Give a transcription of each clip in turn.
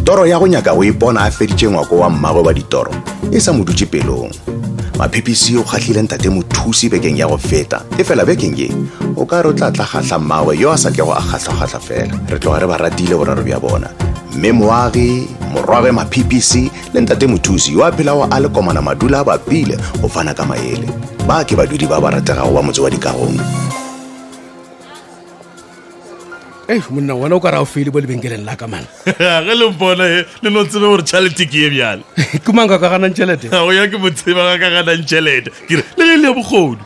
Toro ya go nyaka o ipona a feditše ngwako wa mmago wa ditoro e sa mo dutše pelong. Maphipisi o kgahlile ntate Mothusi bekeng ya go feta e fela bekeng ye o ka re o tla kgatla mmawe yo a sa kego a kgatla fela. Re tloga re ba ratile boraro bja bona, mme moagi morwagwe Maphipisi le ntate Mothusi yo a phelago a le komana madula a bapile go fana ka maele ba ke badudi ba ba rategago ba motse wa Dikagong. Monna wena o ka ra o fele bo lebenkeleng la ka man. Ge le mpona le no tsebe gore charity ke e bjale. Ke mang ka ganang tšhelete? Go ya ke motseba ka ganang tšhelete. Ke re le ge le bogodu.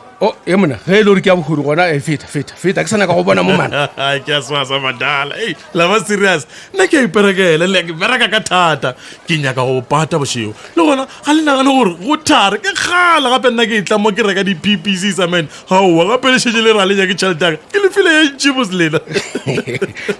Mona ge le gore ke ya bogodu gona feta ke sana ka go bona mo mana. Ke a swasa madala. La ba serious. Nna ke iperekele le ke bereka ka thata. Ke nyaka go pata bošego. Le gona ga le nagane gore go thare ke kgala gape nna ke itla mo ke reka di PPC sa men. Haowa gape le šetse le ra le nyake tšhelete ke le file e ntši boselena.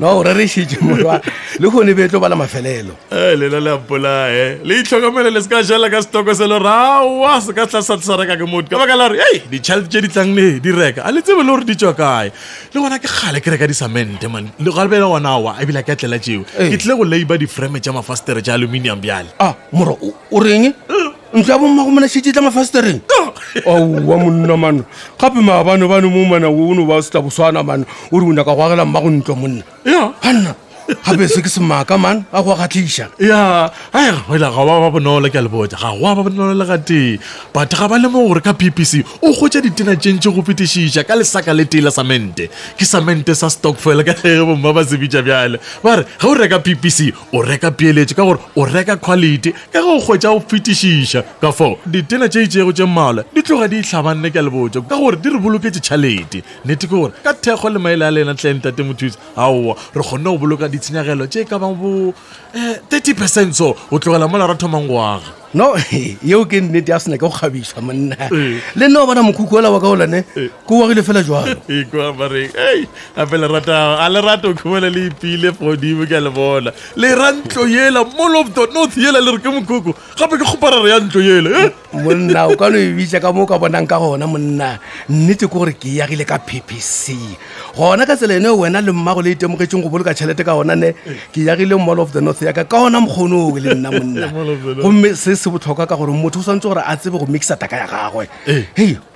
No re re šetse morwa le gone be tlo bala mafelelo. Lela le apola le itlhokomele le ska jala ka stoko se lo rawa se ka tla sa reka ke motho ka baka la re di tšhelete tše di tlang le di reka a le tsebe le gore di tšwa kae le gona ke kgale ke reka disamente man le galebe le gona wa ebile ke tlela tšeo ke tle go leiba di-frame tša mafastere tša aluminium bjale moro o reng ntla bomma go mona šetse tla mafastereng wa monna mano gape maabane bane mo mana o no ba se tla boswana mane o re o nyaka go agela mmago ntlo monna banna gape se ke semaka man a go kgatlhiša ga ba bonolo ke a lebotsa ga go ba bonolo le gatee batho ga ba lemo gore ka PPC o gotša ditena tšentše go fetišiša ka lesaka le tela samente ke samente sa stockfile ka ge bomma ba se bitša bjale ba re ga o reka PPC o reka peeletše ka gore o reka quality ka ge o kgwetša go fetišiša ka fo ditena tše itšego tše mmalwa di tloga di itlhabanne ke a lebotsa ka gore di re boloketse tšhalete nnete ke gore ka thekgo le maele a lena tleng tate Mothusi aowa re kgonne go boloka ditshenyagelo tše ka bang bo 30% so o tlogela mola ra thomang go aga no yeo ke nnete ya sena ke go kgabiša monna le nna o bona mokhukhu ola wa ka olane ko wagile fela jwalo gape a le rata o khumela le ipile fodimo ke a le bona le ra ntlo yela mall of the north yela le re ke mokhukhu gape ke kgoparare ya ntlo yele monna o ka no e bitša ka mo o ka bonang ka gona monna nnete ke gore ke yagile ka PPC gona ka tsela ene wena le mmago le itemogetseng go boloka tšhelete ka gona ne ke yagile mall of the north yaka ka gona mokgono o le nna monna gomme se se botlhokwa ka gore motho o swantse gore a tsebe go mixa taka ya gagwe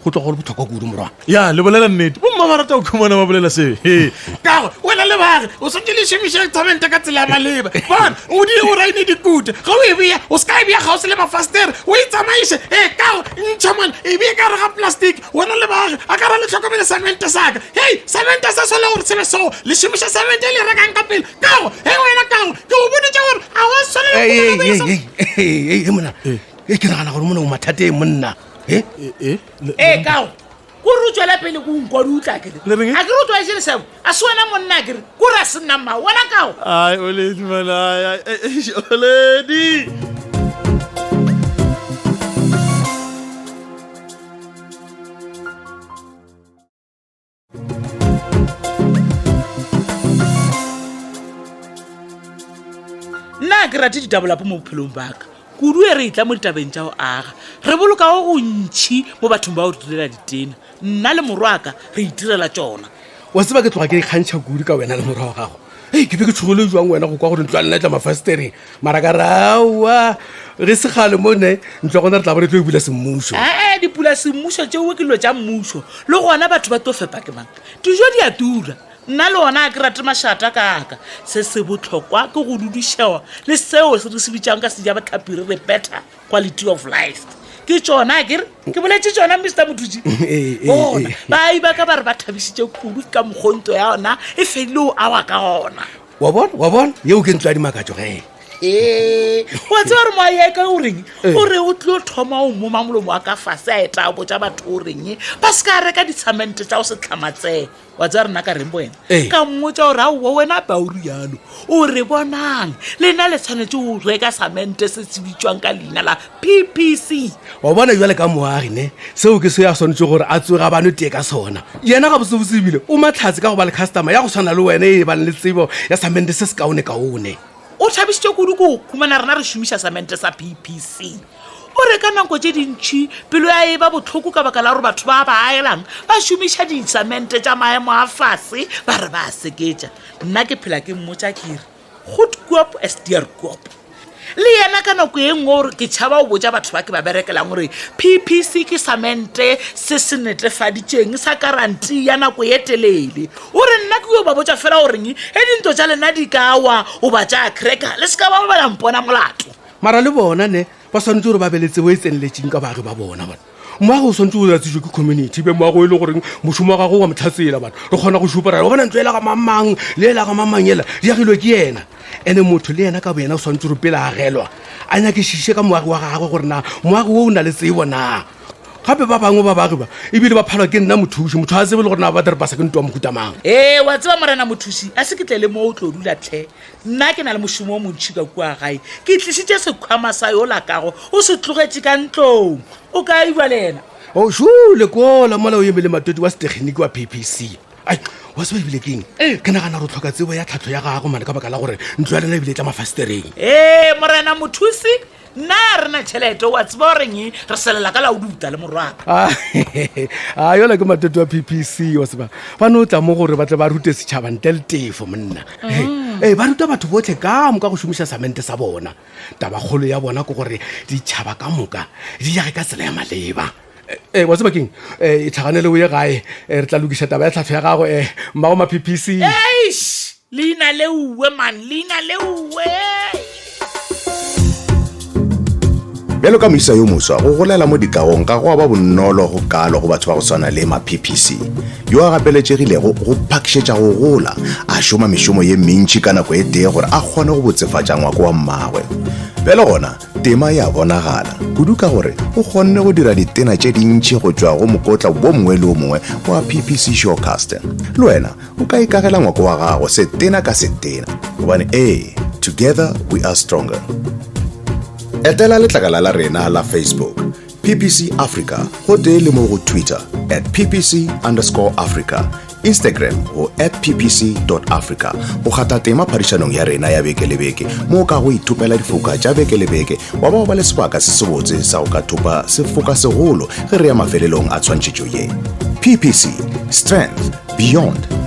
go tlo go le botlhokwa kudu morwa le bolela nnete bomma ba rata go khumana ba bolela se ka wena le baage o swantse le šomiša tšhelete ka tsela ya maleba bona o di o raine dikute ga o e bea o ska e bea ga o se le mafastere o e tsamaiše ka ntšha man e bea ka re ga plastic wena le baage a ka ra le tlhokomele samente saka samente sa sole gore sebe so le šomiša samente le rekang ka pele kago wena kago ke o boditše gore a wa sole mona ke nagana gore mona o mathateng monna kao ko re tswela pele ko nkwa di utla kere a ke re o tlwaetse lesebo a se wena monna kere ko re a se nna mma wena kao oledi mana oledi nna ke rate ditabolapo mo bophelong baka kudu e re itla mo ditabeng tša go aga re bolokago go ntšhi mo bathong ba go direla ditena nna le morwaka re itirela tšona wa tseba ke tloga ke ikgantšha kudu ka wena le morwa wa gago ke be ke tshogole jwang wena go kwa gore ntlo a nna tla mafastereng mara ka rawa re segale mone ntlo gona re tla bo re tlo e bula semmušo dipula semmušo tšeo ke lo tša mmušo le gona batho ba tlo fepa ke mang dijo di a tura nna le ona a ke rate mašata kaka se se botlhokwa ke go dudišewa le seo se re se bitšang ka seja batlhapiri re better quality of life ke tšona ke boletse tšona Mr. Mothusi bona ba iba ka ba re ba thabisitše kudu ka mokgonto ya ona e fedile o awa ka gona wa bona yeo ke ntlo ya dimakatso ge wa tseba re moaeka o reng o re o tlo thoma o moma molomo wa ka fase a eta a botsa batho o reng ba se ka reka ditsamente tša o se tlhamatsee wa tseba rena ka reng bo wena ka mmotsa gore aowa wena ba o rialo o re bonang lena le tshwanetse o reka samente se se bitswang ka leina la PPC wa bona jwale ka moagi ne seo ke se ya swanetse gore a tsoga bano tee ka sona yena ga botsebile o matlhatse ka go ba le customer ya go tshwana le wena e bane le tsebo ya samente se se kaone o thabisitse kudu ko khumana rena re shumisha samente sa PPC o re ka nako tse dintšhi pelo ya e ba botlhoko ka baka la gore batho ba aelang ba shumisha disamente tša maemo a fase ba re ba seketša nna ke phela ke mmotsa kere goed koop is dear koop le yena ka nako e nngwe gore ke tšhaba o botja batho ba ke ba berekelang gore PPC ke samente se se netefaditšeng sa karanti ya nako ye telele o re nna ke yo ba botja fela goreng dinto tša lena di ka wa o ba tša cracka le se ka ba ba lampona molato mara le bona ne ba swantse gore ba beletse bo e tseneletseng ka baagi ba bona bana moago o swantse o datsitswe ke community be moago e le goreng mošomo wa gago wa motlhatsela bana re kgona go šupara o bona ntlo ela ga mamang le ela ga mamang ela di agilwe ke yena ene motho le yena ka boyena o swantse gore pele a agelwa a nyakešiše ka moagi wa gagwe gore na moagi o o na le tsebo na gape ba bangwe ba baagi ba ebile ba phalwa ke nna mothuši motho a tsebe le gore na ba dire basa ke nto wa mohutamang wa tseba morena mothuši a se ke tle le mo o tlo dula tlhe nna ke na le mošomo o montšhi ka kua gae ke tlisitše sekgwama sa yo lakago o se tlogetše ka ntlong o ka iwa le ena o šule kola mola o eme le matoti wa setegeniki wa PPC ai wa seba ebile keng ke nagana re tlhoka tsebo ya tlhatlho ya gago mane ka baka la gore ntlo ya lena ebile tla mafastereng morena mothusi nna re na tšhelete wa tseba goreng re selela ka la o duta le morwaka a yola ke matoti wa PPC wa seba bane o tla mo gore ba tle ba rute setšhaba ntle le tefo monna ba ruta batho botlhe ka moka go šomiša samente sa bona tabakgolo ya bona ke gore ditšhaba ka moka di jage ka tsela ya maleba wa tseba keng e tlhaganele o ye gae re tla lokiša taba ya tlhatlho ya gago mmago ma PPC leina leuwe man leina leuwe bjalo ka moisa yo moswa go golela mo dikagong ka go ba bonolo go kalo go batho ba go swana le ma-PPC yo a gapeletšegilego go phakišetša go gola a šoma mešomo ye mentši ka nako e tee gore a kgone go botsefatša ngwako wa mmagwe pele gona tema ya bonagala kudu ka gore o kgonne go dira ditena tše dintšhi go tšwa go mokotla bo mongwe le o mongwe wa PPC Showcast le wena o ka ikagela ngwako wa gago setena ka setena gobane together we are stronger. Etela letlakala la rena la Facebook PPC Africa go tee le mo go Twitter @PPC_Africa Instagram go @ppc.africa go gata tema phadišanong ya rena ya beke le beke mo ka go ithupela difoka tša beke le beke wa ba le sebaka se sebotse sa go ka thupa sefoka segolo ge re ya mafelelong a tshwantšhetšo ye PPC Strength Beyond